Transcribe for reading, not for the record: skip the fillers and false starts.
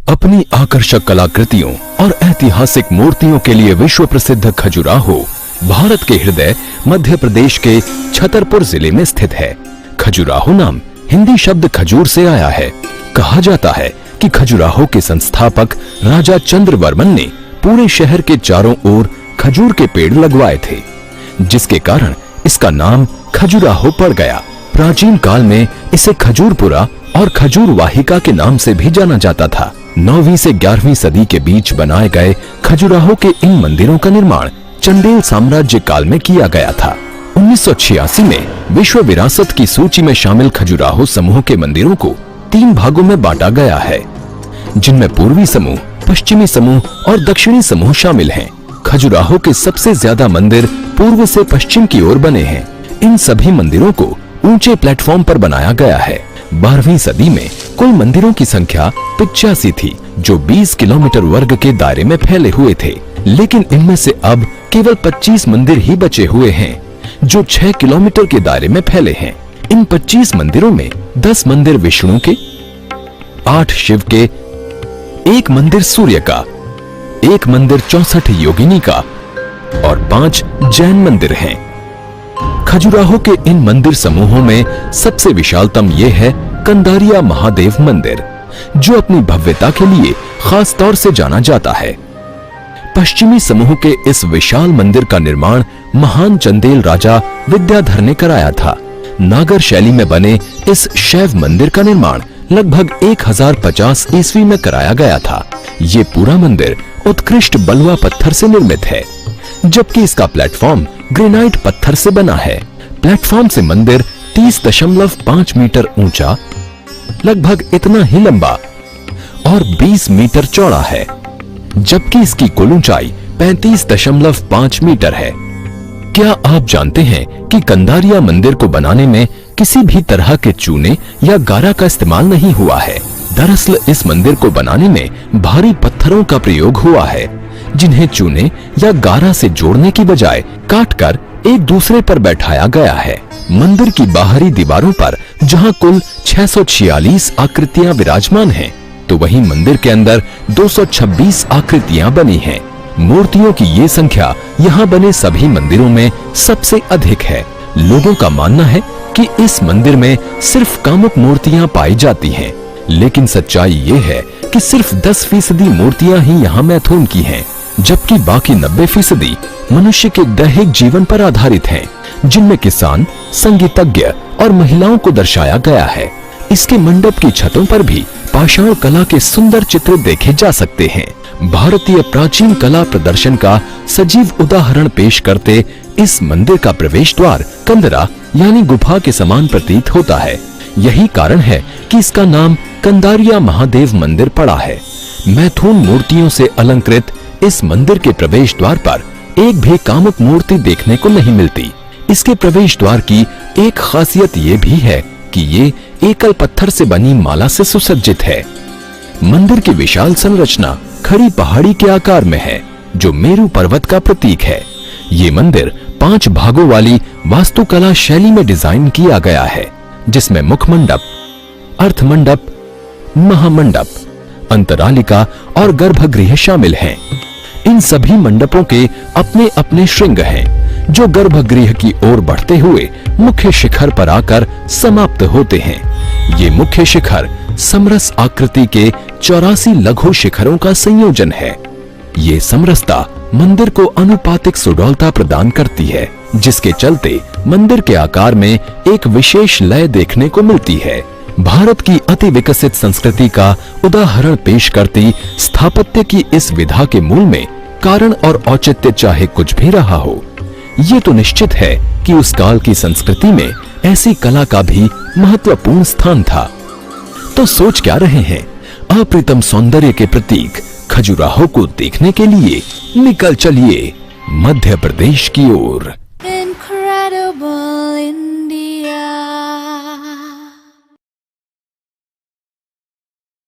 अपनी आकर्षक कलाकृतियों और ऐतिहासिक मूर्तियों के लिए विश्व प्रसिद्ध खजुराहो भारत के हृदय मध्य प्रदेश के छतरपुर जिले में स्थित है। खजुराहो नाम हिंदी शब्द खजूर से आया है। कहा जाता है कि खजुराहो के संस्थापक राजा चंद्रवर्मन ने पूरे शहर के चारों ओर खजूर के पेड़ लगवाए थे, जिसके कारण इसका नाम खजुराहो पड़ गया। प्राचीन काल में इसे खजूरपुरा और खजूर वाहिका के नाम से भी जाना जाता था। 9वीं से 11वीं सदी के बीच बनाए गए खजुराहो के इन मंदिरों का निर्माण चंदेल साम्राज्य काल में किया गया था। 1986 में विश्व विरासत की सूची में शामिल खजुराहो समूह के मंदिरों को 3 भागों में बांटा गया है, जिनमें पूर्वी समूह, पश्चिमी समूह और दक्षिणी समूह शामिल हैं। खजुराहो के सबसे ज्यादा मंदिर पूर्व से पश्चिम की ओर बने हैं। इन सभी मंदिरों को ऊंचे प्लेटफॉर्म पर बनाया गया है। 12वीं सदी में कुल मंदिरों की संख्या 85 थी, जो 20 किलोमीटर वर्ग के दायरे में फैले हुए थे, लेकिन इनमें से अब केवल 25 मंदिर ही बचे हुए हैं, जो 6 किलोमीटर के दायरे में फैले हैं। इन 25 मंदिरों में 10 मंदिर विष्णु के, 8 शिव के, 1 मंदिर सूर्य का, 1 मंदिर 64 योगिनी का और 5 जैन मंदिर हैं। खजुराहो के इन मंदिर समूहों में सबसे विशालतम ये है कंदारिया महादेव मंदिर, जो अपनी भव्यता के लिए खास तौर से जाना जाता है। पश्चिमी समूह के इस विशाल मंदिर का निर्माण महान चंदेल राजा विद्याधर ने कराया था। नागर शैली में बने इस शैव मंदिर का निर्माण लगभग 1050 ईस्वी में कराया गया था। ये पूरा मंदिर उत्कृष्ट बलुआ पत्थर से निर्मित है, जबकि इसका प्लेटफॉर्म ग्रेनाइट पत्थर से बना है। प्लेटफॉर्म से मंदिर 30.5 मीटर ऊंचा, लगभग इतना ही लंबा और 20 मीटर चौड़ा है, जबकि इसकी कुल ऊंचाई 35.5 मीटर है। क्या आप जानते हैं कि कंदारिया मंदिर को बनाने में किसी भी तरह के चूने या गारा का इस्तेमाल नहीं हुआ है। दरअसल इस मंदिर को बनाने में भारी पत्थरों का प्रयोग हुआ है, जिन्हें चूने या गारा से जोड़ने की बजाय काटकर एक दूसरे पर बैठाया गया है। मंदिर की बाहरी दीवारों पर जहां कुल 646 आकृतियां विराजमान हैं, तो वहीं मंदिर के अंदर 226 आकृतियां बनी हैं। मूर्तियों की ये संख्या यहाँ बने सभी मंदिरों में सबसे अधिक है। लोगों का मानना है कि इस मंदिर में सिर्फ कामुक मूर्तियां पाई जाती हैं, लेकिन सच्चाई ये है कि सिर्फ 10% मूर्तियां ही यहाँ मैथुन की हैं, जबकि बाकी 90% मनुष्य के दैहिक जीवन पर आधारित हैं, जिनमें किसान, संगीतज्ञ और महिलाओं को दर्शाया गया है। इसके मंडप की छतों पर भी पाषाण कला के सुंदर चित्र देखे जा सकते हैं। भारतीय प्राचीन कला प्रदर्शन का सजीव उदाहरण पेश करते इस मंदिर का प्रवेश द्वार कंदरा यानी गुफा के समान प्रतीत होता है। यही कारण है कि इसका नाम कंदारिया महादेव मंदिर पड़ा है। मैथुन मूर्तियों से अलंकृत इस मंदिर के प्रवेश द्वार पर एक भी कामुक मूर्ति देखने को नहीं मिलती। इसके प्रवेश द्वार की एक खासियत ये भी है कि ये एकल पत्थर से बनी माला से सुसज्जित है। मंदिर की विशाल संरचना खड़ी पहाड़ी के आकार में है, जो मेरु पर्वत का प्रतीक है। ये मंदिर 5 भागों वाली वास्तुकला शैली में डिजाइन किया गया है, जिसमें मुख मंडप, अर्थ मंडप, महामंडप, अंतरालिका और गर्भगृह शामिल हैं। इन सभी मंडपों के अपने अपने श्रृंग हैं, जो गर्भगृह की ओर बढ़ते हुए मुख्य शिखर पर आकर समाप्त होते हैं। ये मुख्य शिखर समरस आकृति के 84 लघु शिखरों का संयोजन है। ये समरसता मंदिर को अनुपातिक सुडौलता प्रदान करती है, जिसके चलते मंदिर के आकार में एक विशेष लय देखने को मिलती है। भारत की अति विकसित संस्कृति का उदाहरण पेश करती स्थापत्य की इस विधा के मूल में कारण और औचित्य चाहे कुछ भी रहा हो, ये तो निश्चित है कि उस काल की संस्कृति में ऐसी कला का भी महत्वपूर्ण स्थान था। तो सोच क्या रहे हैं? अप्रतिम सौंदर्य के प्रतीक खजुराहो को देखने के लिए निकल चलिए मध्य प्रदेश की ओर।